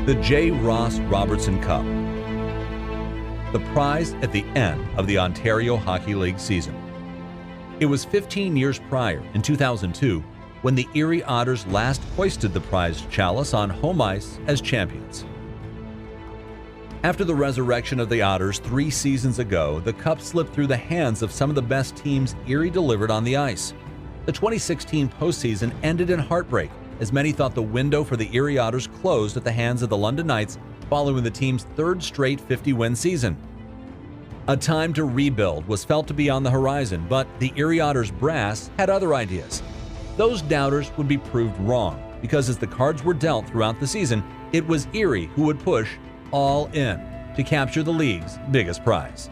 The J. Ross Robertson Cup, the prize at the end of the Ontario Hockey League season. It was 15 years prior, in 2002, when the Erie Otters last hoisted the prized chalice on home ice as champions. After the resurrection of the Otters 3 seasons ago, the cup slipped through the hands of some of the best teams Erie delivered on the ice. The 2016 postseason ended in heartbreak, as many thought the window for the Erie Otters closed at the hands of the London Knights following the team's 3rd straight 50-win season. A time to rebuild was felt to be on the horizon, but the Erie Otters brass had other ideas. Those doubters would be proved wrong, because as the cards were dealt throughout the season, it was Erie who would push all in to capture the league's biggest prize.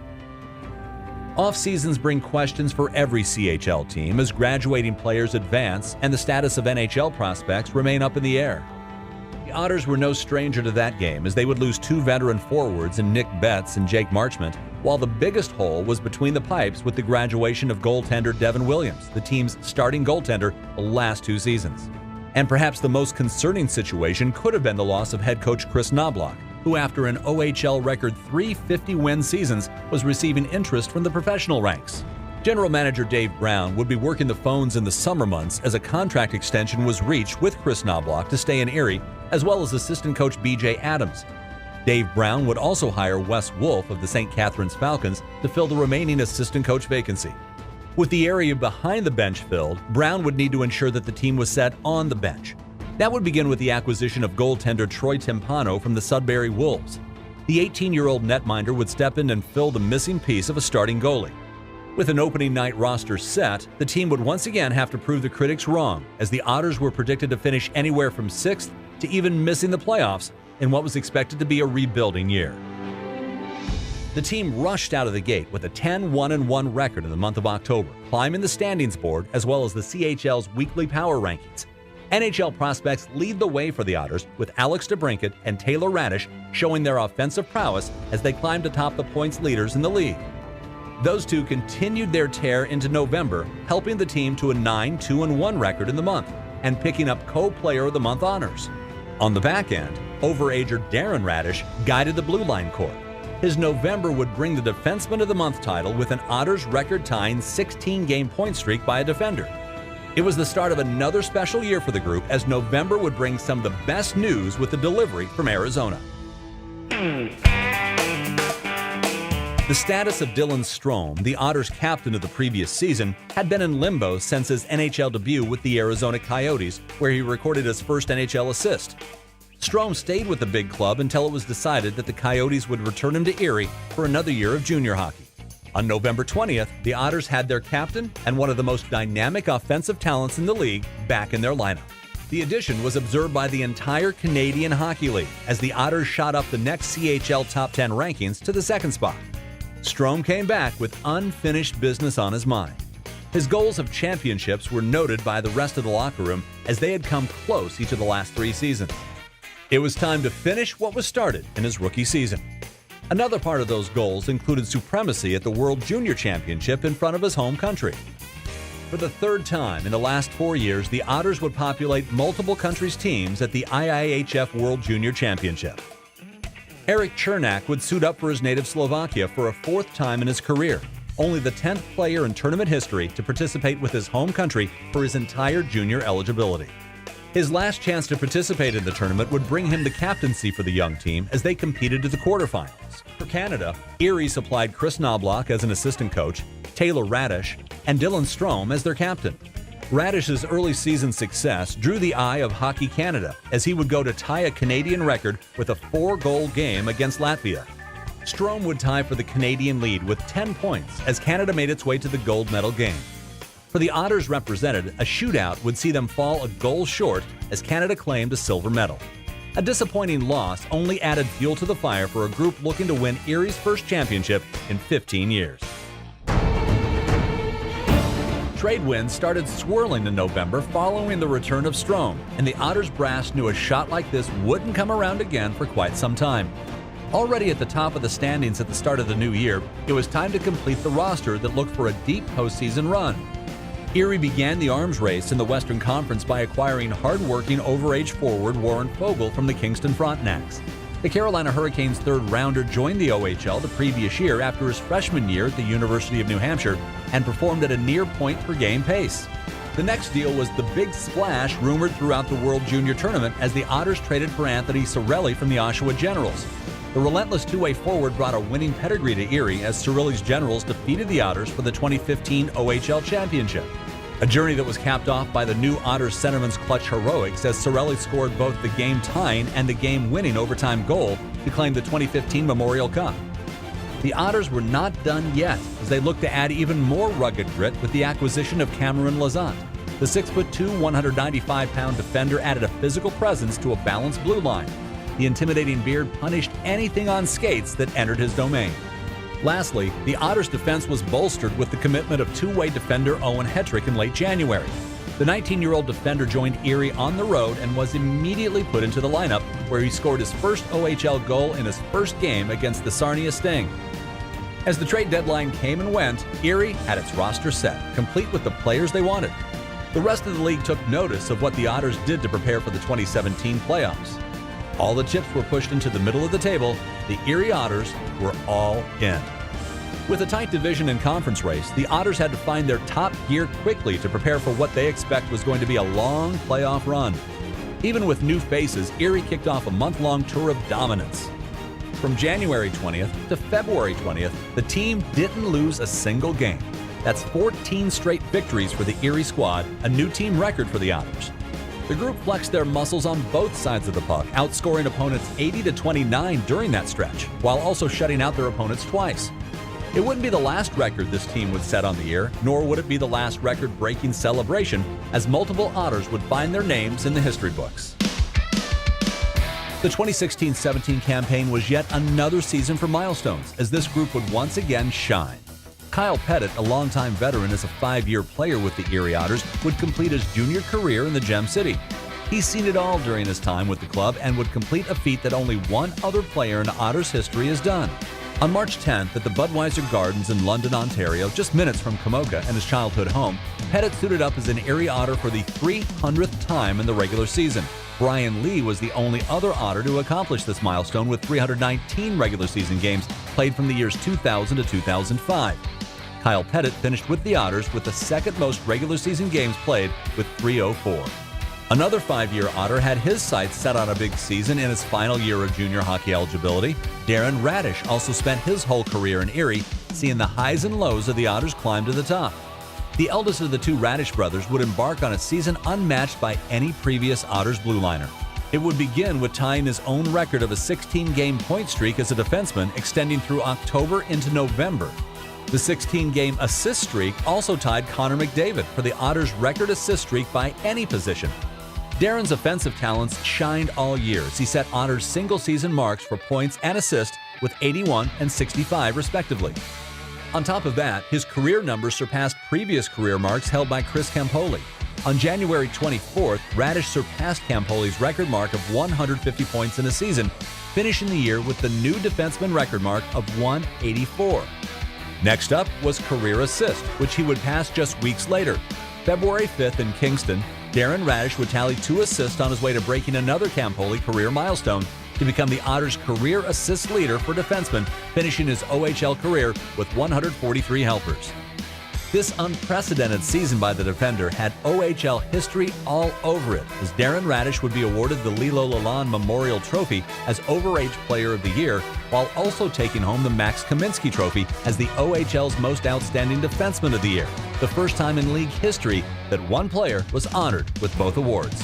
Off-seasons bring questions for every CHL team as graduating players advance and the status of NHL prospects remain up in the air. The Otters were no stranger to that game, as they would lose 2 veteran forwards in Nick Betts and Jake Marchment, while the biggest hole was between the pipes with the graduation of goaltender Devin Williams, the team's starting goaltender the last 2 seasons. And perhaps the most concerning situation could have been the loss of head coach Chris Knobloch, who after an OHL record 3 50-win seasons was receiving interest from the professional ranks. General manager Dave Brown would be working the phones in the summer months as a contract extension was reached with Chris Knobloch to stay in Erie, as well as assistant coach BJ Adams. Dave Brown would also hire Wes Wolf of the St. Catharines Falcons to fill the remaining assistant coach vacancy. With the area behind the bench filled, Brown would need to ensure that the team was set on the bench. That would begin with the acquisition of goaltender Troy Timpano from the Sudbury Wolves. The 18-year-old netminder would step in and fill the missing piece of a starting goalie. With an opening night roster set, the team would once again have to prove the critics wrong, as the Otters were predicted to finish anywhere from 6th to even missing the playoffs in what was expected to be a rebuilding year. The team rushed out of the gate with a 10-1-1 record in the month of October, climbing the standings board as well as the CHL's weekly power rankings. NHL prospects lead the way for the Otters, with Alex DeBrincat and Taylor Radish showing their offensive prowess as they climbed atop the points leaders in the league. Those two continued their tear into November, helping the team to a 9-2-1 record in the month and picking up Co-Player of the Month honors. On the back end, overager Darren Radish guided the Blue Line Corps. His November would bring the Defenseman of the Month title with an Otters record-tying 16-game point streak by a defender. It was the start of another special year for the group, as November would bring some of the best news with the delivery from Arizona. The status of Dylan Strome, the Otters captain of the previous season, had been in limbo since his NHL debut with the Arizona Coyotes, where he recorded his first NHL assist. Strome stayed with the big club until it was decided that the Coyotes would return him to Erie for another year of junior hockey. On November 20th, the Otters had their captain and one of the most dynamic offensive talents in the league back in their lineup. The addition was observed by the entire Canadian Hockey League, as the Otters shot up the next CHL Top 10 rankings to the 2nd spot. Strome came back with unfinished business on his mind. His goals of championships were noted by the rest of the locker room, as they had come close each of the last 3 seasons. It was time to finish what was started in his rookie season. Another part of those goals included supremacy at the World Junior Championship in front of his home country. For the 3rd time in the last 4 years, the Otters would populate multiple countries' teams at the IIHF World Junior Championship. Eric Chernak would suit up for his native Slovakia for a 4th time in his career, only the 10th player in tournament history to participate with his home country for his entire junior eligibility. His last chance to participate in the tournament would bring him the captaincy for the young team as they competed to the quarterfinals. For Canada, Erie supplied Chris Knobloch as an assistant coach, Taylor Radish, and Dylan Strome as their captain. Radish's early season success drew the eye of Hockey Canada, as he would go to tie a Canadian record with a 4-goal game against Latvia. Strome would tie for the Canadian lead with 10 points as Canada made its way to the gold medal game. For the Otters represented, a shootout would see them fall a goal short as Canada claimed a silver medal. A disappointing loss only added fuel to the fire for a group looking to win Erie's first championship in 15 years. Trade winds started swirling in November following the return of Strome, and the Otters brass knew a shot like this wouldn't come around again for quite some time. Already at the top of the standings at the start of the new year, it was time to complete the roster that looked for a deep postseason run. Erie began the arms race in the Western Conference by acquiring hard-working overage forward Warren Fogle from the Kingston Frontenacs. The Carolina Hurricanes' third-rounder joined the OHL the previous year after his freshman year at the University of New Hampshire and performed at a near point-per-game pace. The next deal was the big splash rumored throughout the World Junior Tournament as the Otters traded for Anthony Cirelli from the Oshawa Generals. The relentless two-way forward brought a winning pedigree to Erie as Cirelli's Generals defeated the Otters for the 2015 OHL Championship. A journey that was capped off by the new Otters centerman's clutch heroics as Cirelli scored both the game-tying and the game-winning overtime goal to claim the 2015 Memorial Cup. The Otters were not done yet as they looked to add even more rugged grit with the acquisition of Cameron Lazant. The 6'2", 195-pound defender added a physical presence to a balanced blue line. The intimidating beard punished anything on skates that entered his domain. Lastly, the Otters' defense was bolstered with the commitment of two-way defender Owen Hetrick in late January. The 19-year-old defender joined Erie on the road and was immediately put into the lineup, where he scored his first OHL goal in his first game against the Sarnia Sting. As the trade deadline came and went, Erie had its roster set, complete with the players they wanted. The rest of the league took notice of what the Otters did to prepare for the 2017 playoffs. All the chips were pushed into the middle of the table. The Erie Otters were all in. With a tight division and conference race, the Otters had to find their top gear quickly to prepare for what they expect was going to be a long playoff run. Even with new faces, Erie kicked off a month-long tour of dominance. From January 20th to February 20th, the team didn't lose a single game. That's 14 straight victories for the Erie squad, a new team record for the Otters. The group flexed their muscles on both sides of the puck, outscoring opponents 80-29 during that stretch, while also shutting out their opponents twice. It wouldn't be the last record this team would set on the year, nor would it be the last record-breaking celebration, as multiple Otters would find their names in the history books. The 2016-17 campaign was yet another season for milestones, as this group would once again shine. Kyle Pettit, a longtime veteran as a 5-year player with the Erie Otters, would complete his junior career in the Gem City. He's seen it all during his time with the club and would complete a feat that only one other player in Otters history has done. On March 10th at the Budweiser Gardens in London, Ontario, just minutes from Kamoka and his childhood home, Pettit suited up as an Erie Otter for the 300th time in the regular season. Brian Lee was the only other Otter to accomplish this milestone with 319 regular season games played from the years 2000 to 2005. Kyle Pettit finished with the Otters with the second most regular season games played with 304. Another 5-year Otter had his sights set on a big season in his final year of junior hockey eligibility. Darren Radish also spent his whole career in Erie, seeing the highs and lows of the Otters climb to the top. The eldest of the two Radish brothers would embark on a season unmatched by any previous Otters blue liner. It would begin with tying his own record of a 16-game point streak as a defenseman extending through October into November. The 16-game assist streak also tied Connor McDavid for the Otters' record assist streak by any position. Darren's offensive talents shined all year as he set Otters' single-season marks for points and assists with 81 and 65 respectively. On top of that, his career numbers surpassed previous career marks held by Chris Campoli. On January 24th, Radish surpassed Campoli's record mark of 150 points in a season, finishing the year with the new defenseman record mark of 184. Next up was career assist, which he would pass just weeks later. February 5th in Kingston, Darren Radish would tally 2 assists on his way to breaking another Campoli career milestone to become the Otters' career assist leader for defensemen, finishing his OHL career with 143 helpers. This unprecedented season by the defender had OHL history all over it, as Darren Radish would be awarded the Lilo Lalonde Memorial Trophy as Overage Player of the Year, while also taking home the Max Kaminsky Trophy as the OHL's Most Outstanding Defenseman of the Year, the first time in league history that one player was honored with both awards.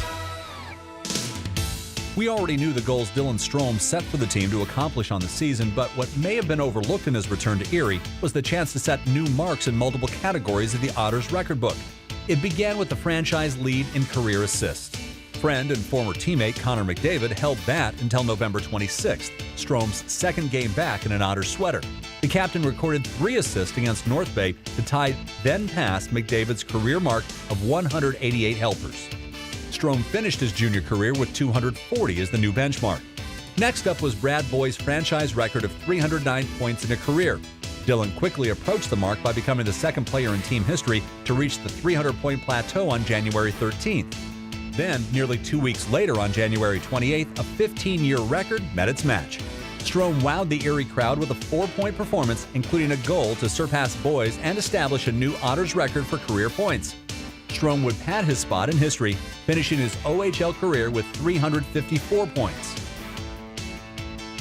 We already knew the goals Dylan Strome set for the team to accomplish on the season, but what may have been overlooked in his return to Erie was the chance to set new marks in multiple categories of the Otters record book. It began with the franchise lead in career assists. Friend and former teammate Connor McDavid held that until November 26th, Strome's second game back in an Otters sweater. The captain recorded 3 assists against North Bay to tie then past McDavid's career mark of 188 helpers. Strome finished his junior career with 240 as the new benchmark. Next up was Brad Boy's franchise record of 309 points in a career. Dillon quickly approached the mark by becoming the second player in team history to reach the 300-point plateau on January 13th. Then, nearly 2 weeks later on January 28th, a 15-year record met its match. Strome wowed the Erie crowd with a 4-point performance, including a goal to surpass Boys and establish a new Otters record for career points. Strome would pad his spot in history, finishing his OHL career with 354 points.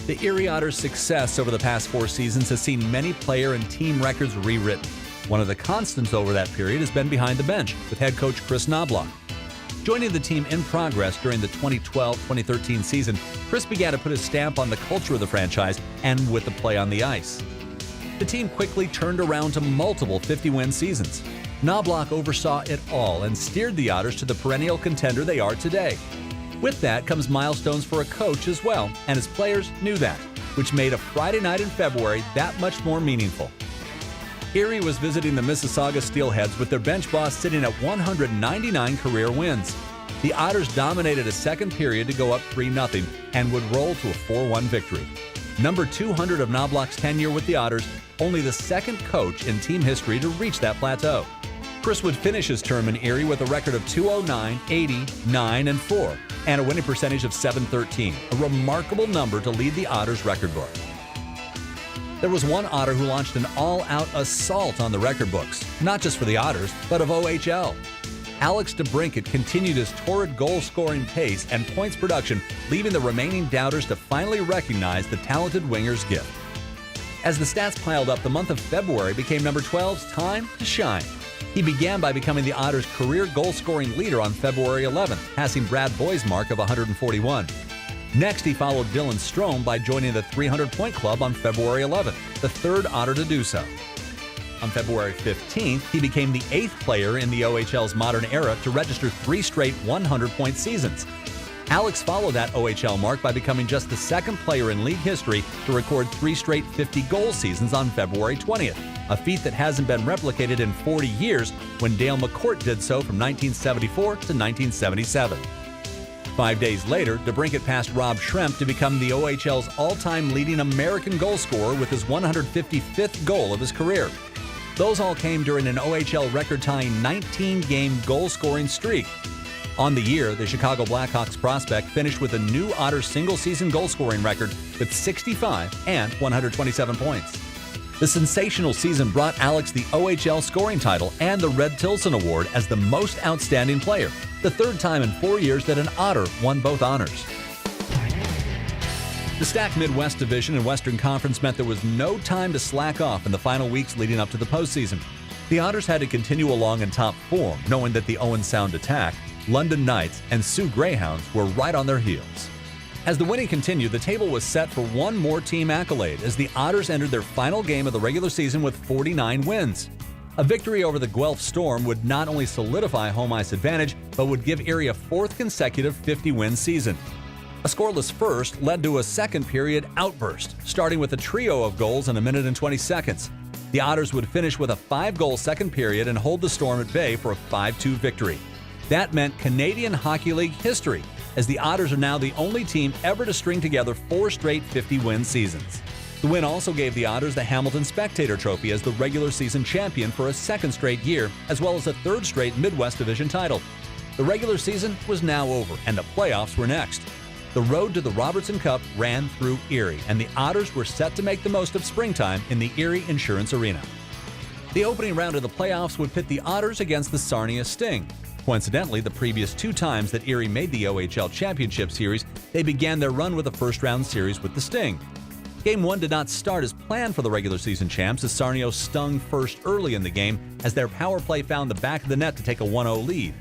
The Erie Otters' success over the past 4 seasons has seen many player and team records rewritten. One of the constants over that period has been behind the bench, with head coach Chris Knobloch. Joining the team in progress during the 2012-2013 season, Chris began to put his stamp on the culture of the franchise and with the play on the ice. The team quickly turned around to multiple 50-win seasons. Knobloch oversaw it all and steered the Otters to the perennial contender they are today. With that comes milestones for a coach as well, and his players knew that, which made a Friday night in February that much more meaningful. Erie was visiting the Mississauga Steelheads with their bench boss sitting at 199 career wins. The Otters dominated a second period to go up 3-0 and would roll to a 4-1 victory. Number 200 of Knobloch's tenure with the Otters, only the second coach in team history to reach that plateau. Chris would finish his term in Erie with a record of 209, 80, 9-4, and a winning percentage of .713, a remarkable number to lead the Otters record book. There was one Otter who launched an all-out assault on the record books, not just for the Otters, but of OHL. Alex DeBrincat continued his torrid goal-scoring pace and points production, leaving the remaining doubters to finally recognize the talented winger's gift. As the stats piled up, the month of February became number 12's time to shine. He began by becoming the Otters' career goal-scoring leader on February 11th, passing Brad Boyd's mark of 141. Next, he followed Dylan Strome by joining the 300-point club on February 11th, the third Otter to do so. On February 15th, he became the 8th player in the OHL's modern era to register 3 straight 100-point seasons. Alex followed that OHL mark by becoming just the second player in league history to record 3 straight 50-goal seasons on February 20th, a feat that hasn't been replicated in 40 years when Dale McCourt did so from 1974 to 1977. 5 days later, DeBrincat passed Rob Schremp to become the OHL's all-time leading American goal scorer with his 155th goal of his career. Those all came during an OHL record-tying 19-game goal-scoring streak. On the year, the Chicago Blackhawks prospect finished with a new Otters single-season goal-scoring record with 65 and 127 points. The sensational season brought Alex the OHL scoring title and the Red Tilson Award as the most outstanding player, the third time in 4 years that an Otter won both honors. The stacked Midwest Division and Western Conference meant there was no time to slack off in the final weeks leading up to the postseason. The Otters had to continue along in top form, knowing that the Owen Sound Attack, London Knights, and Sioux Greyhounds were right on their heels. As the winning continued, the table was set for one more team accolade as the Otters entered their final game of the regular season with 49 wins. A victory over the Guelph Storm would not only solidify home ice advantage, but would give Erie a 4th consecutive 50-win season. A scoreless first led to a second period outburst, starting with a trio of goals in 1 minute and 20 seconds. The Otters would finish with a 5-goal second period and hold the Storm at bay for a 5-2 victory. That meant Canadian Hockey League history, as the Otters are now the only team ever to string together 4 straight 50-win seasons. The win also gave the Otters the Hamilton Spectator Trophy as the regular season champion for a second straight year, as well as a third straight Midwest Division title. The regular season was now over, and the playoffs were next. The road to the Robertson Cup ran through Erie, and the Otters were set to make the most of springtime in the Erie Insurance Arena. The opening round of the playoffs would pit the Otters against the Sarnia Sting. Coincidentally, the previous 2 times that Erie made the OHL Championship Series, they began their run with a first-round series with the Sting. Game 1 did not start as planned for the regular season champs as Sarnia stung first early in the game as their power play found the back of the net to take a 1-0 lead.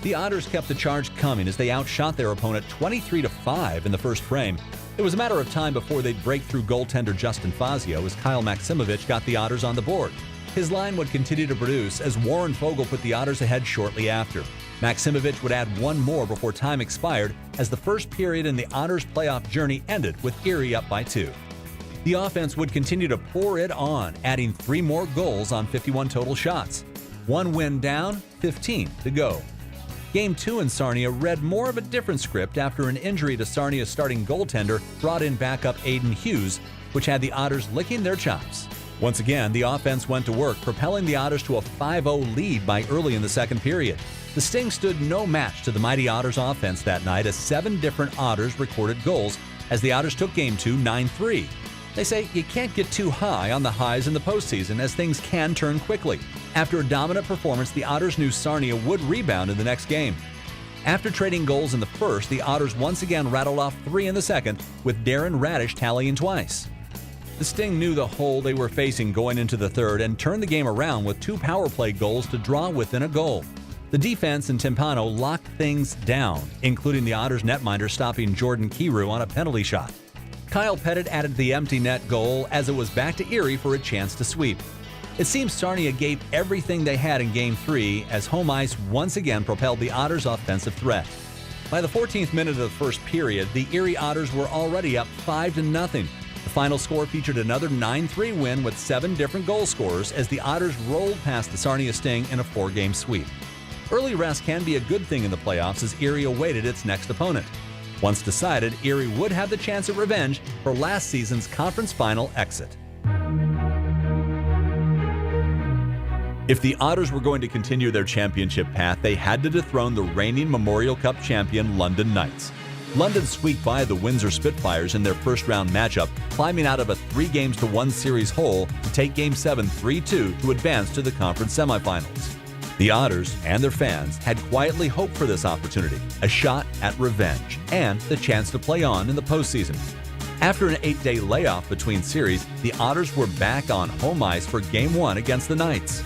The Otters kept the charge coming as they outshot their opponent 23-5 in the first frame. It was a matter of time before they'd break through goaltender Justin Fazio as Kyle Maximovich got the Otters on the board. His line would continue to produce as Warren Fogle put the Otters ahead shortly after. Maximovich would add one more before time expired as the first period in the Otters' playoff journey ended with Erie up by 2. The offense would continue to pour it on, adding 3 more goals on 51 total shots. 1 win down, 15 to go. Game 2 in Sarnia read more of a different script after an injury to Sarnia's starting goaltender brought in backup Aiden Hughes, which had the Otters licking their chops. Once again, the offense went to work, propelling the Otters to a 5-0 lead by early in the second period. The Sting stood no match to the mighty Otters offense that night as 7 different Otters recorded goals as the Otters took Game 2 9-3. They say you can't get too high on the highs in the postseason as things can turn quickly. After a dominant performance, the Otters knew Sarnia would rebound in the next game. After trading goals in the first, the Otters once again rattled off 3 in the second, with Darren Radish tallying twice. The Sting knew the hole they were facing going into the third and turned the game around with 2 power play goals to draw within a goal. The defense in Timpano locked things down, including the Otters netminder stopping Jordan Kiru on a penalty shot. Kyle Pettit added the empty net goal as it was back to Erie for a chance to sweep. It seems Sarnia gave everything they had in Game 3 as home ice once again propelled the Otters' offensive threat. By the 14th minute of the first period, the Erie Otters were already up 5-0. The final score featured another 9-3 win with 7 different goal scorers as the Otters rolled past the Sarnia Sting in a 4-game sweep. Early rest can be a good thing in the playoffs as Erie awaited its next opponent. Once decided, Erie would have the chance at revenge for last season's conference final exit. If the Otters were going to continue their championship path, they had to dethrone the reigning Memorial Cup champion London Knights. London squeaked by the Windsor Spitfires in their first-round matchup, climbing out of a 3-1 series hole to take Game 7 3-2 to advance to the conference semifinals. The Otters and their fans had quietly hoped for this opportunity, a shot at revenge, and the chance to play on in the postseason. After an 8-day layoff between series, the Otters were back on home ice for Game 1 against the Knights.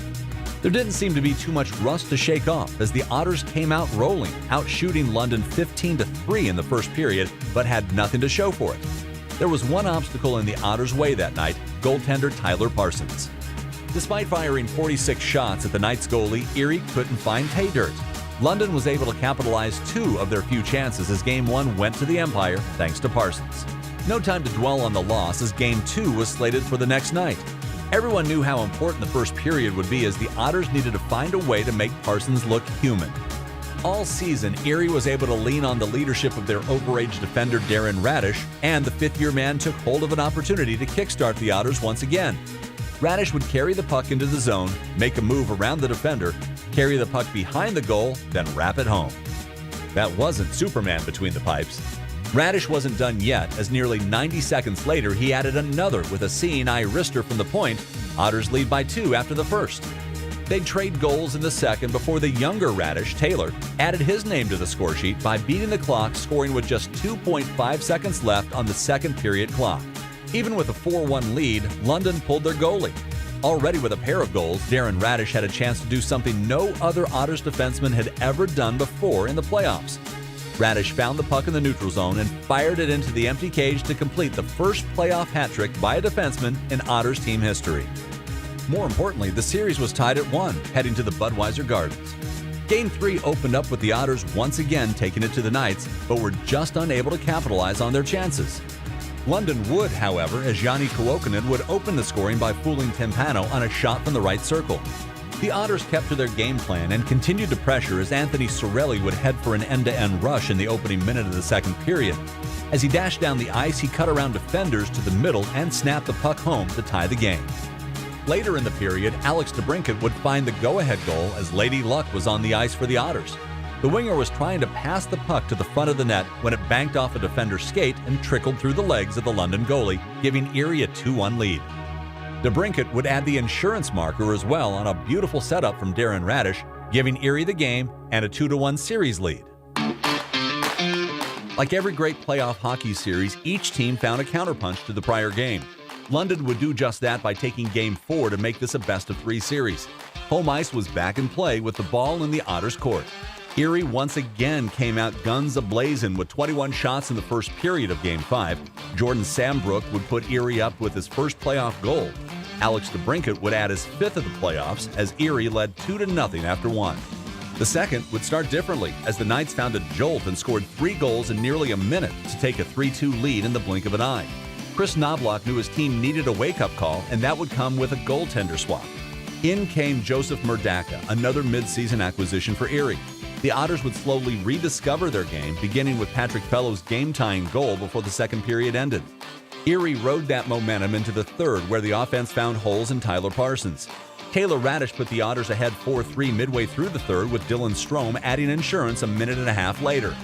There didn't seem to be too much rust to shake off as the Otters came out rolling, outshooting London 15-3 in the first period, but had nothing to show for it. There was one obstacle in the Otters' way that night, goaltender Tyler Parsons. Despite firing 46 shots at the Knights goalie, Erie couldn't find pay dirt. London was able to capitalize 2 of their few chances as Game 1 went to the Empire thanks to Parsons. No time to dwell on the loss as Game 2 was slated for the next night. Everyone knew how important the first period would be as the Otters needed to find a way to make Parsons look human. All season, Erie was able to lean on the leadership of their overage defender Darren Radish, and the fifth-year man took hold of an opportunity to kickstart the Otters once again. Radish would carry the puck into the zone, make a move around the defender, carry the puck behind the goal, then wrap it home. That wasn't Superman between the pipes. Radish wasn't done yet, as nearly 90 seconds later he added another with a seeing-eye wrister from the point. Otters lead by 2 after the first. They'd trade goals in the second before the younger Radish, Taylor, added his name to the score sheet by beating the clock, scoring with just 2.5 seconds left on the second period clock. Even with a 4-1 lead, London pulled their goalie. Already with a pair of goals, Darren Radish had a chance to do something no other Otters defenseman had ever done before in the playoffs. Radish found the puck in the neutral zone and fired it into the empty cage to complete the first playoff hat trick by a defenseman in Otters team history. More importantly, the series was tied at 1, heading to the Budweiser Gardens. Game 3 opened up with the Otters once again taking it to the Knights, but were just unable to capitalize on their chances. London would, however, as Yanni Kuokkanen would open the scoring by fooling Timpano on a shot from the right circle. The Otters kept to their game plan and continued to pressure as Anthony Sorelli would head for an end-to-end rush in the opening minute of the second period. As he dashed down the ice, he cut around defenders to the middle and snapped the puck home to tie the game. Later in the period, Alex DeBrincat would find the go-ahead goal as Lady Luck was on the ice for the Otters. The winger was trying to pass the puck to the front of the net when it banked off a defender's skate and trickled through the legs of the London goalie, giving Erie a 2-1 lead. DeBrincat would add the insurance marker as well on a beautiful setup from Darren Radish, giving Erie the game and a 2-1 series lead. Like every great playoff hockey series, each team found a counterpunch to the prior game. London would do just that by taking Game 4 to make this a best-of-3 series. Home ice was back in play with the ball in the Otters' court. Erie once again came out guns a-blazing with 21 shots in the first period of Game 5. Jordan Sambrook would put Erie up with his first playoff goal. Alex DeBrincat would add his 5th of the playoffs as Erie led 2-0 after 1. The second would start differently as the Knights found a jolt and scored 3 goals in nearly a minute to take a 3-2 lead in the blink of an eye. Chris Knobloch knew his team needed a wake-up call, and that would come with a goaltender swap. In came Joseph Murdaka, another mid-season acquisition for Erie. The Otters would slowly rediscover their game, beginning with Patrick Fellows' game-tying goal before the second period ended. Erie rode that momentum into the third, where the offense found holes in Tyler Parsons. Taylor Radish put the Otters ahead 4-3 midway through the third, with Dylan Strome adding insurance a minute and a half later.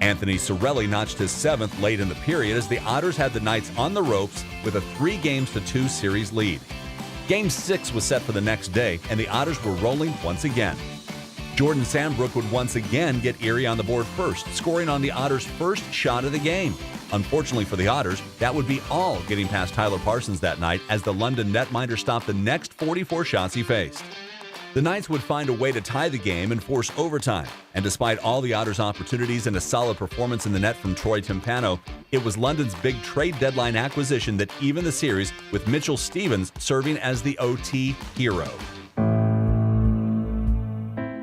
Anthony Sorelli notched his seventh late in the period as the Otters had the Knights on the ropes with a 3-2 series lead. Game 6 was set for the next day, and the Otters were rolling once again. Jordan Sandbrook would once again get Erie on the board first, scoring on the Otters' first shot of the game. Unfortunately for the Otters, that would be all getting past Tyler Parsons that night, as the London netminder stopped the next 44 shots he faced. The Knights would find a way to tie the game and force overtime, and despite all the Otters' opportunities and a solid performance in the net from Troy Timpano, it was London's big trade deadline acquisition that evened the series, with Mitchell Stevens serving as the OT hero.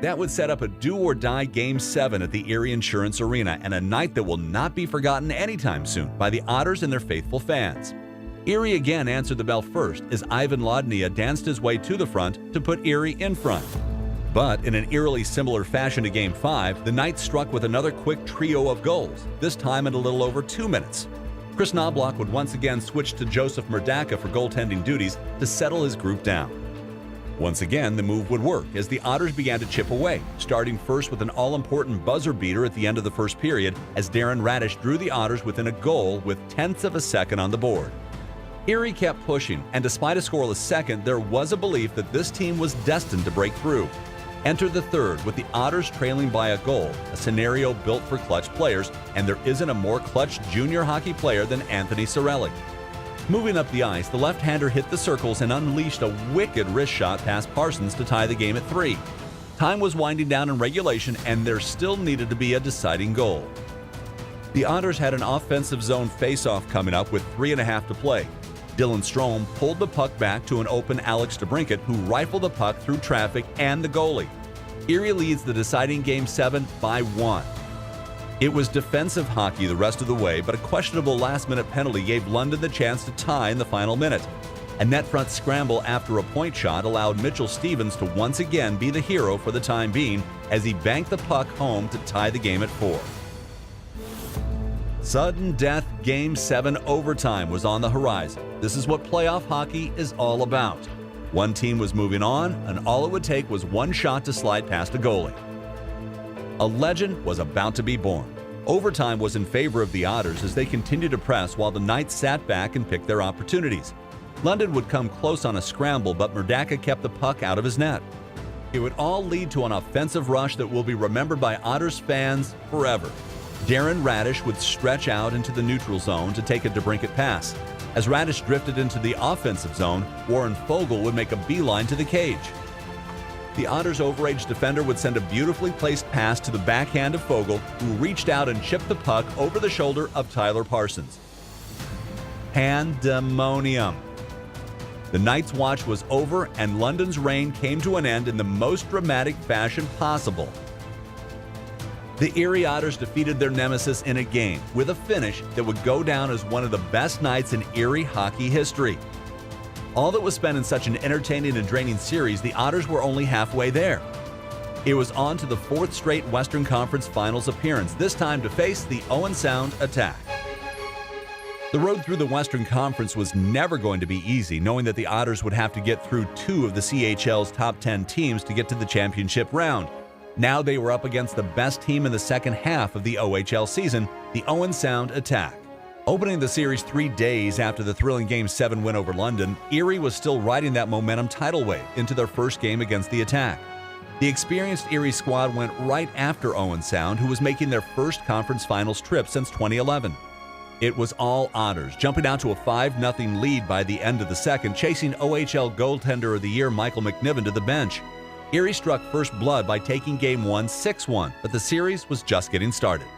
That would set up a do-or-die Game 7 at the Erie Insurance Arena, and a night that will not be forgotten anytime soon by the Otters and their faithful fans. Erie again answered the bell first as Ivan Lodnia danced his way to the front to put Erie in front. But in an eerily similar fashion to Game 5, the Knights struck with another quick trio of goals, this time in a little over 2 minutes. Chris Knobloch would once again switch to Joseph Murdaka for goaltending duties to settle his group down. Once again, the move would work as the Otters began to chip away, starting first with an all-important buzzer beater at the end of the first period as Darren Radish drew the Otters within a goal with tenths of a second on the board. Erie kept pushing, and despite a scoreless second, there was a belief that this team was destined to break through. Enter the third with the Otters trailing by a goal, a scenario built for clutch players, and there isn't a more clutch junior hockey player than Anthony Sorelli. Moving up the ice, the left-hander hit the circles and unleashed a wicked wrist shot past Parsons to tie the game at 3. Time was winding down in regulation, and there still needed to be a deciding goal. The Otters had an offensive zone face-off coming up with 3.5 to play. Dylan Strome pulled the puck back to an open Alex DeBrincat, who rifled the puck through traffic and the goalie. Erie leads the deciding Game 7 by 1. It was defensive hockey the rest of the way, but a questionable last-minute penalty gave London the chance to tie in the final minute. A net front scramble after a point shot allowed Mitchell Stevens to once again be the hero for the time being as he banked the puck home to tie the game at 4. Sudden death Game 7 overtime was on the horizon. This is what playoff hockey is all about. One team was moving on, and all it would take was one shot to slide past a goalie. A legend was about to be born. Overtime was in favor of the Otters as they continued to press while the Knights sat back and picked their opportunities. London would come close on a scramble, but Murdaka kept the puck out of his net. It would all lead to an offensive rush that will be remembered by Otters fans forever. Darren Radish would stretch out into the neutral zone to take a DeBrincat pass. As Radish drifted into the offensive zone, Warren Foegele would make a beeline to the cage. The Otters' overage defender would send a beautifully placed pass to the backhand of Foegele, who reached out and chipped the puck over the shoulder of Tyler Parsons. Pandemonium. The Knights' watch was over, and London's reign came to an end in the most dramatic fashion possible. The Erie Otters defeated their nemesis in a game with a finish that would go down as one of the best nights in Erie hockey history. All that was spent in such an entertaining and draining series, the Otters were only halfway there. It was on to the 4th straight Western Conference Finals appearance, this time to face the Owen Sound Attack. The road through the Western Conference was never going to be easy, knowing that the Otters would have to get through 2 of the CHL's top 10 teams to get to the championship round. Now they were up against the best team in the second half of the OHL season, the Owen Sound Attack. Opening the series 3 days after the thrilling Game 7 win over London, Erie was still riding that momentum tidal wave into their first game against the Attack. The experienced Erie squad went right after Owen Sound, who was making their first conference finals trip since 2011. It was all Otters, jumping out to a 5-0 lead by the end of the second, chasing OHL goaltender of the year Michael McNiven to the bench. Erie struck first blood by taking Game 1 6-1, but the series was just getting started.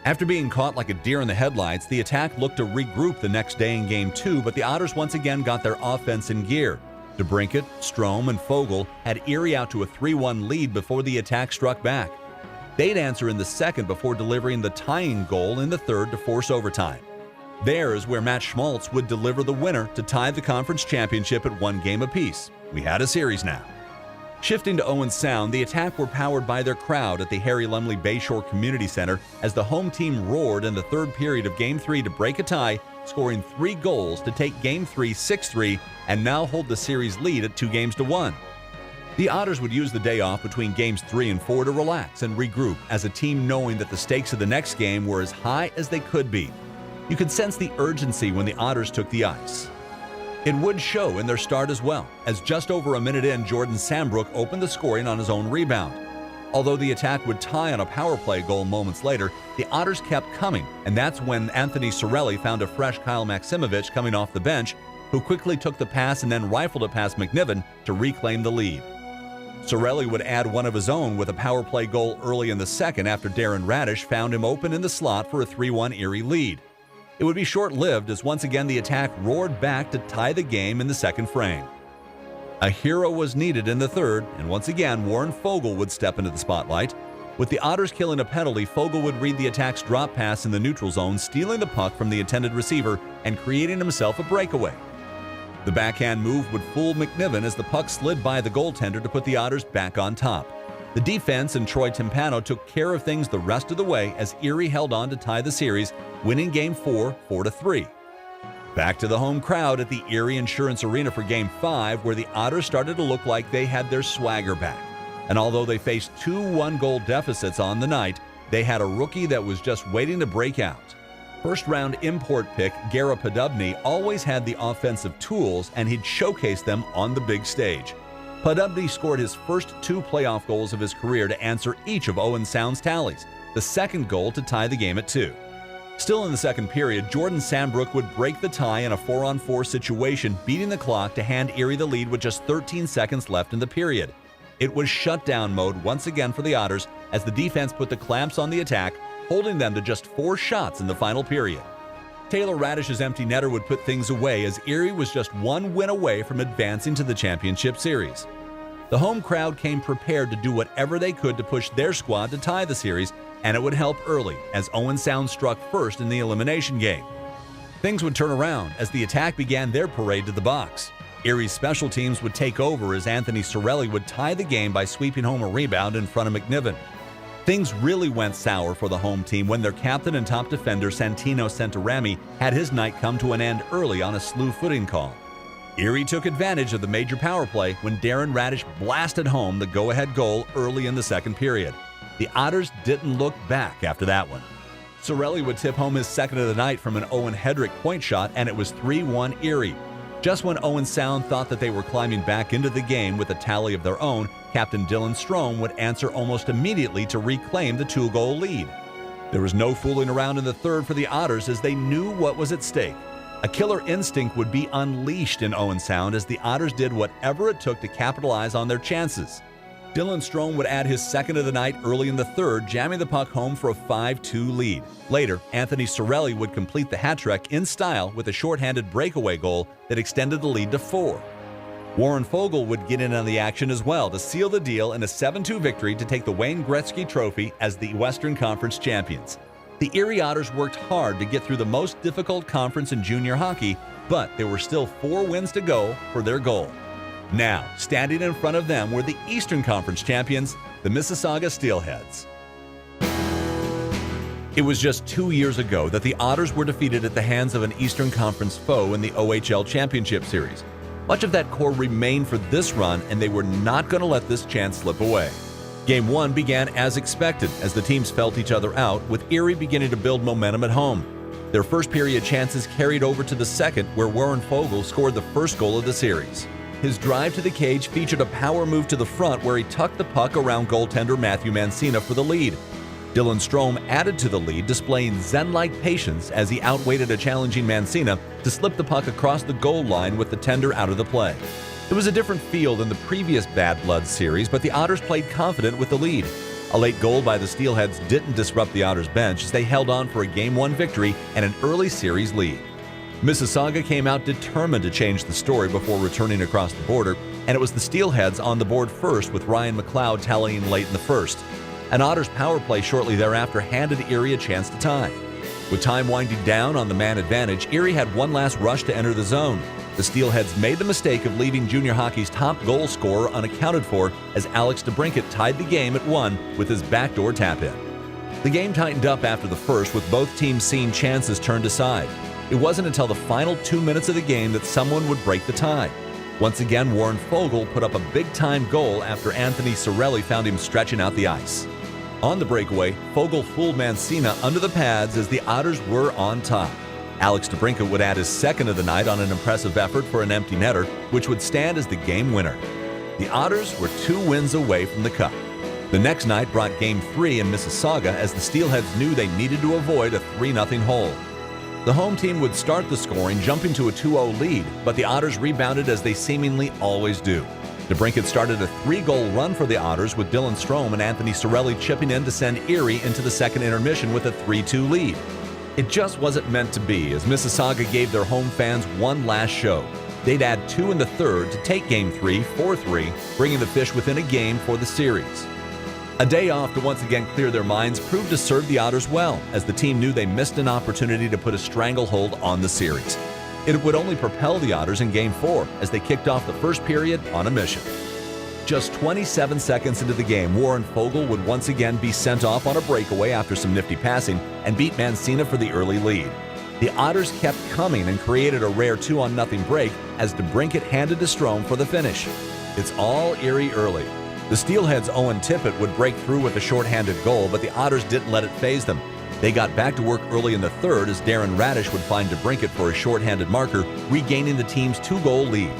After being caught like a deer in the headlights, the Attack looked to regroup the next day in Game 2, but the Otters once again got their offense in gear. DeBrincat, Strome, and Foegele had Erie out to a 3-1 lead before the Attack struck back. They'd answer in the second before delivering the tying goal in the third to force overtime. There is where Matt Schmaltz would deliver the winner to tie the conference championship at 1 game apiece. We had a series now. Shifting to Owen Sound, the Attack were powered by their crowd at the Harry Lumley Bayshore Community Center as the home team roared in the third period of Game 3 to break a tie, scoring 3 goals to take Game 3 6-3 and now hold the series lead at 2-1. The Otters would use the day off between Games 3 and 4 to relax and regroup as a team, knowing that the stakes of the next game were as high as they could be. You could sense the urgency when the Otters took the ice. It would show in their start as well, as just over a minute in, Jordan Sambrook opened the scoring on his own rebound. Although the Attack would tie on a power play goal moments later, the Otters kept coming, and that's when Anthony Sorelli found a fresh Kyle Maximovich coming off the bench, who quickly took the pass and then rifled it past McNiven to reclaim the lead. Sorelli would add one of his own with a power play goal early in the second after Darren Radish found him open in the slot for a 3-1 Erie lead. It would be short-lived as once again the Attack roared back to tie the game in the second frame. A hero was needed in the third, and once again Warren Fogle would step into the spotlight. With the Otters killing a penalty, Fogle would read the Attack's drop pass in the neutral zone, stealing the puck from the intended receiver and creating himself a breakaway. The backhand move would fool McNiven as the puck slid by the goaltender to put the Otters back on top. The defense and Troy Timpano took care of things the rest of the way as Erie held on to tie the series, winning Game 4 4-3. Back to the home crowd at the Erie Insurance Arena for Game 5, where the Otters started to look like they had their swagger back. And although they faced 2 one-goal deficits on the night, they had a rookie that was just waiting to break out. First-round import pick Gara Podubny always had the offensive tools, and he'd showcase them on the big stage. Podubny scored his first 2 playoff goals of his career to answer each of Owen Sound's tallies, the second goal to tie the game at 2. Still in the second period, Jordan Sambrook would break the tie in a 4-on-4 situation, beating the clock to hand Erie the lead with just 13 seconds left in the period. It was shutdown mode once again for the Otters as the defense put the clamps on the Attack, holding them to just 4 shots in the final period. Taylor Radish's empty netter would put things away as Erie was just 1 win away from advancing to the championship series. The home crowd came prepared to do whatever they could to push their squad to tie the series, and it would help early as Owen Sound struck first in the elimination game. Things would turn around as the Attack began their parade to the box. Erie's special teams would take over as Anthony Sorelli would tie the game by sweeping home a rebound in front of McNiven. Things really went sour for the home team when their captain and top defender Santino Santarami had his night come to an end early on a slew footing call. Erie took advantage of the major power play when Darren Radish blasted home the go-ahead goal early in the second period. The Otters didn't look back after that one. Sorelli would tip home his second of the night from an Owen Hedrick point shot, and it was 3-1 Erie. Just when Owen Sound thought that they were climbing back into the game with a tally of their own, Captain Dylan Strome would answer almost immediately to reclaim the 2-goal lead. There was no fooling around in the third for the Otters as they knew what was at stake. A killer instinct would be unleashed in Owen Sound as the Otters did whatever it took to capitalize on their chances. Dylan Strome would add his second of the night early in the third, jamming the puck home for a 5-2 lead. Later, Anthony Sorelli would complete the hat trick in style with a shorthanded breakaway goal that extended the lead to 4. Warren Fogle would get in on the action as well to seal the deal in a 7-2 victory to take the Wayne Gretzky Trophy as the Western Conference champions. The Erie Otters worked hard to get through the most difficult conference in junior hockey, but there were still 4 wins to go for their goal. Now, standing in front of them were the Eastern Conference champions, the Mississauga Steelheads. It was just 2 years ago that the Otters were defeated at the hands of an Eastern Conference foe in the OHL Championship Series. Much of that core remained for this run, and they were not going to let this chance slip away. Game 1 began as expected as the teams felt each other out, with Erie beginning to build momentum at home. Their first period chances carried over to the second, where Warren Fogle scored the first goal of the series. His drive to the cage featured a power move to the front where he tucked the puck around goaltender Matthew Mancina for the lead. Dylan Strome added to the lead, displaying zen-like patience as he outweighted a challenging Mancina to slip the puck across the goal line with the tender out of the play. It was a different feel than the previous Bad Blood series, but the Otters played confident with the lead. A late goal by the Steelheads didn't disrupt the Otters bench as they held on for a Game 1 victory and an early series lead. Mississauga came out determined to change the story before returning across the border, and it was the Steelheads on the board first with Ryan McLeod tallying late in the first. An Otters power play shortly thereafter handed Erie a chance to tie. With time winding down on the man advantage, Erie had one last rush to enter the zone. The Steelheads made the mistake of leaving junior hockey's top goal scorer unaccounted for as Alex DeBrincat tied the game at 1 with his backdoor tap-in. The game tightened up after the first, with both teams seeing chances turned aside. It wasn't until the final 2 minutes of the game that someone would break the tie. Once again, Warren Foegele put up a big-time goal after Anthony Cirelli found him stretching out the ice. On the breakaway, Foegele fooled Mancina under the pads as the Otters were on top. Alex DeBrincat would add his second of the night on an impressive effort for an empty netter, which would stand as the game winner. The Otters were 2 wins away from the Cup. The next night brought Game 3 in Mississauga as the Steelheads knew they needed to avoid a 3-0 hole. The home team would start the scoring, jumping to a 2-0 lead, but the Otters rebounded as they seemingly always do. DeBrincat started a 3-goal run for the Otters, with Dylan Strome and Anthony Cirelli chipping in to send Erie into the second intermission with a 3-2 lead. It just wasn't meant to be, as Mississauga gave their home fans one last show. They'd add 2 in the third to take Game 3 4-3, bringing the Fish within a game for the series. A day off to once again clear their minds proved to serve the Otters well, as the team knew they missed an opportunity to put a stranglehold on the series. It would only propel the Otters in Game 4 as they kicked off the first period on a mission. Just 27 seconds into the game, Warren Foegele would once again be sent off on a breakaway after some nifty passing and beat Mancina for the early lead. The Otters kept coming and created a rare 2-0 break as DeBrincat handed to Strome for the finish. It's all Erie early. The Steelheads' Owen Tippett would break through with a shorthanded goal, but the Otters didn't let it faze them. They got back to work early in the third as Darren Radish would find DeBrincat for a shorthanded marker, regaining the team's 2-goal lead.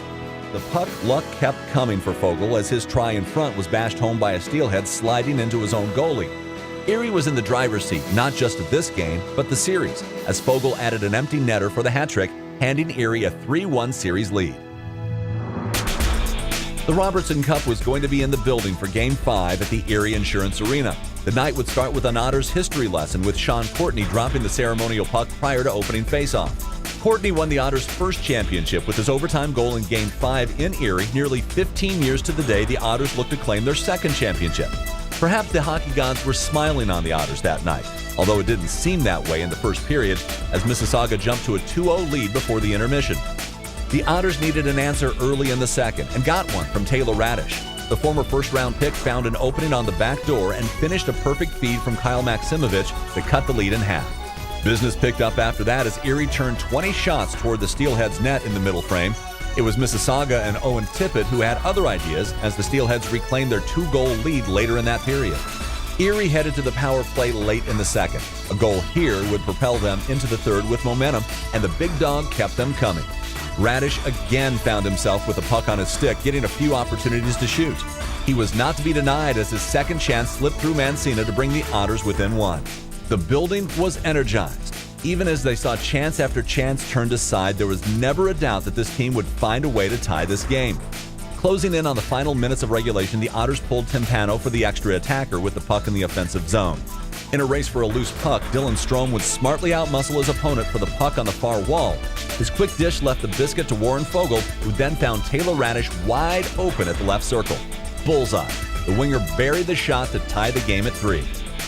The puck luck kept coming for Foegele as his try in front was bashed home by a Steelhead sliding into his own goalie. Erie was in the driver's seat, not just of this game, but the series, as Foegele added an empty netter for the hat trick, handing Erie a 3-1 series lead. The Robertson Cup was going to be in the building for Game 5 at the Erie Insurance Arena. The night would start with an Otters history lesson, with Sean Courtney dropping the ceremonial puck prior to opening faceoff. Courtney won the Otters' first championship with his overtime goal in Game 5 in Erie, nearly 15 years to the day the Otters looked to claim their second championship. Perhaps the hockey gods were smiling on the Otters that night, although it didn't seem that way in the first period as Mississauga jumped to a 2-0 lead before the intermission. The Otters needed an answer early in the second and got one from Taylor Radish. The former first-round pick found an opening on the back door and finished a perfect feed from Kyle Maximovich to cut the lead in half. Business picked up after that as Erie turned 20 shots toward the Steelheads' net in the middle frame. It was Mississauga and Owen Tippett who had other ideas as the Steelheads reclaimed their 2-goal lead later in that period. Erie headed to the power play late in the second. A goal here would propel them into the third with momentum, and the big dog kept them coming. Radish again found himself with the puck on his stick, getting a few opportunities to shoot. He was not to be denied as his second chance slipped through Mancina to bring the Otters within 1. The building was energized. Even as they saw chance after chance turned aside, there was never a doubt that this team would find a way to tie this game. Closing in on the final minutes of regulation, the Otters pulled Timpano for the extra attacker with the puck in the offensive zone. In a race for a loose puck, Dylan Strome would smartly outmuscle his opponent for the puck on the far wall. His quick dish left the biscuit to Warren Foegele, who then found Taylor Radish wide open at the left circle. Bullseye. The winger buried the shot to tie the game at 3.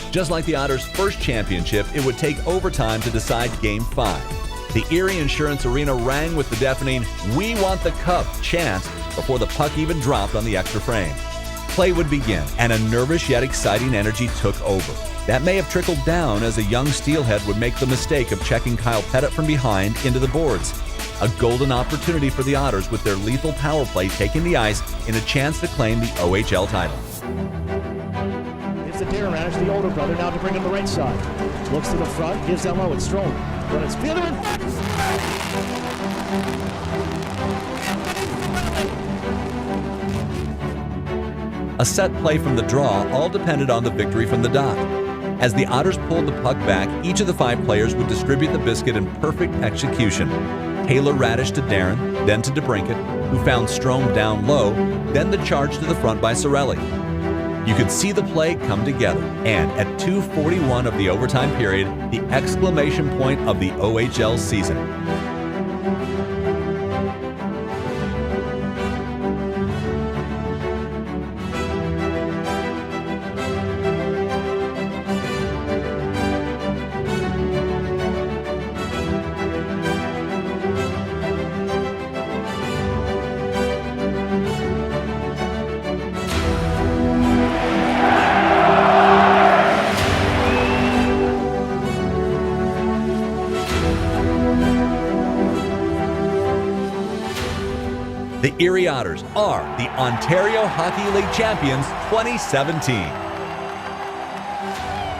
Just like the Otters' first championship, it would take overtime to decide Game 5. The Erie Insurance Arena rang with the deafening "We want the cup" chant before the puck even dropped on the extra frame. Play would begin, and a nervous yet exciting energy took over. That may have trickled down as a young Steelhead would make the mistake of checking Kyle Pettit from behind into the boards. A golden opportunity for the Otters with their lethal power play taking the ice in a chance to claim the OHL title. It's the Darren Radish, the older brother, now to bring him the right side. Looks to the front, gives down low, it's Strome. But it's Fielderman. A set play from the draw all depended on the victory from the dot. As the Otters pulled the puck back, each of the 5 players would distribute the biscuit in perfect execution. Taylor Radish to Darren, then to DeBrincat, who found Strome down low, then the charge to the front by Cirelli. You could see the play come together, and at 2:41 of the overtime period, the exclamation point of the OHL season. The Erie Otters are the Ontario Hockey League champions 2017.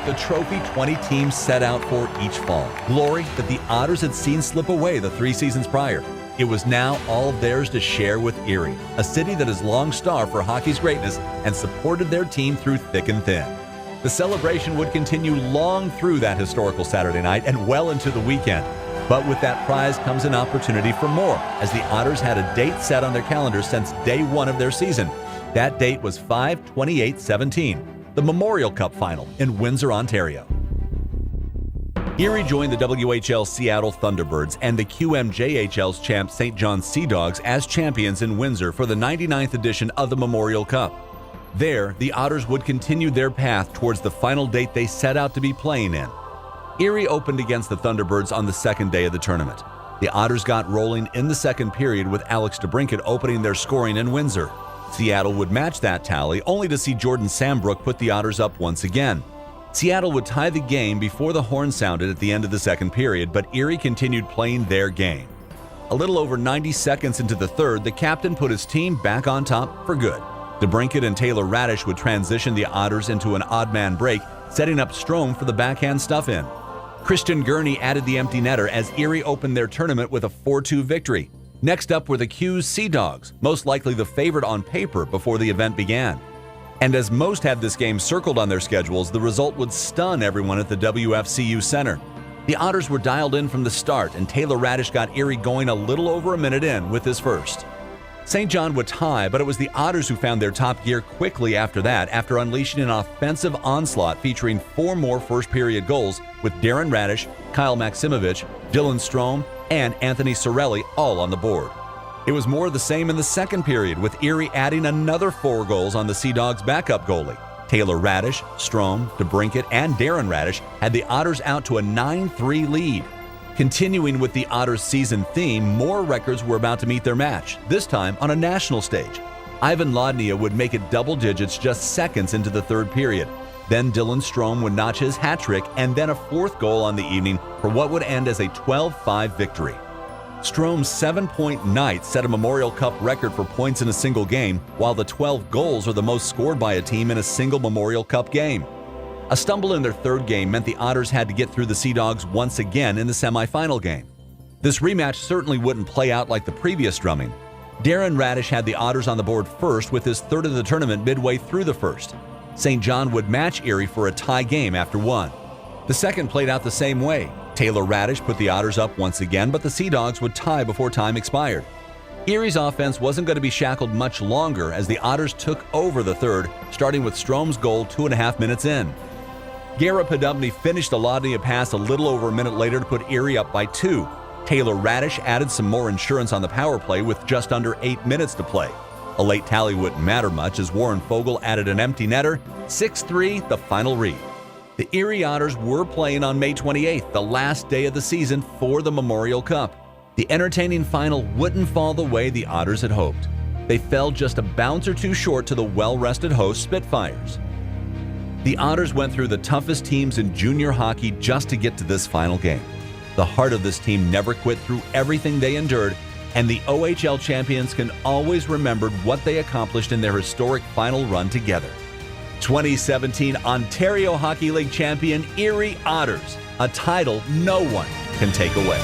The trophy 20 teams set out for each fall. Glory that the Otters had seen slip away the 3 seasons prior. It was now all theirs to share with Erie, a city that has long starved for hockey's greatness and supported their team through thick and thin. The celebration would continue long through that historical Saturday night and well into the weekend. But with that prize comes an opportunity for more, as the Otters had a date set on their calendar since day one of their season. That date was 5/28/17, the Memorial Cup Final in Windsor, Ontario. Erie joined the WHL Seattle Thunderbirds and the QMJHL's champ St. John Sea Dogs as champions in Windsor for the 99th edition of the Memorial Cup. There, the Otters would continue their path towards the final date they set out to be playing in. Erie opened against the Thunderbirds on the second day of the tournament. The Otters got rolling in the second period with Alex DeBrincat opening their scoring in Windsor. Seattle would match that tally, only to see Jordan Sambrook put the Otters up once again. Seattle would tie the game before the horn sounded at the end of the second period, but Erie continued playing their game. A little over 90 seconds into the third, the captain put his team back on top for good. DeBrincat and Taylor Radish would transition the Otters into an odd man break, setting up Strome for the backhand stuff-in. Christian Gurney added the empty netter as Erie opened their tournament with a 4-2 victory. Next up were the Q's Sea Dogs, most likely the favorite on paper before the event began. And as most had this game circled on their schedules, the result would stun everyone at the WFCU Center. The Otters were dialed in from the start, and Taylor Radish got Erie going a little over a minute in with his first. St. John would tie, but it was the Otters who found their top gear quickly after that, after unleashing an offensive onslaught featuring 4 more first-period goals with Darren Radish, Kyle Maximovich, Dylan Strome, and Anthony Sorelli all on the board. It was more of the same in the second period, with Erie adding another 4 goals on the Sea Dogs' backup goalie. Taylor Radish, Strome, DeBrincat, and Darren Radish had the Otters out to a 9-3 lead. Continuing with the Otters' season theme, more records were about to meet their match, this time on a national stage. Ivan Lodnia would make it double digits just seconds into the third period. Then Dylan Strome would notch his hat trick and then a 4th goal on the evening for what would end as a 12-5 victory. Strome's 7-point night set a Memorial Cup record for points in a single game, while the 12 goals are the most scored by a team in a single Memorial Cup game. A stumble in their third game meant the Otters had to get through the Sea Dogs once again in the semifinal game. This rematch certainly wouldn't play out like the previous drumming. Darren Radish had the Otters on the board first with his third of the tournament midway through the first. St. John would match Erie for a tie game after one. The second played out the same way. Taylor Radish put the Otters up once again, but the Sea Dogs would tie before time expired. Erie's offense wasn't going to be shackled much longer as the Otters took over the third, starting with Strome's goal 2.5 minutes in. Garrett Podubny finished a Lodnia pass a little over a minute later to put Erie up by 2. Taylor Radish added some more insurance on the power play with just under 8 minutes to play. A late tally wouldn't matter much as Warren Fogle added an empty netter. 6-3, the final read. The Erie Otters were playing on May 28th, the last day of the season for the Memorial Cup. The entertaining final wouldn't fall the way the Otters had hoped. They fell just a bounce or two short to the well-rested host Spitfires. The Otters went through the toughest teams in junior hockey just to get to this final game. The heart of this team never quit through everything they endured, and the OHL champions can always remember what they accomplished in their historic final run together. 2017 Ontario Hockey League champion Erie Otters, a title no one can take away.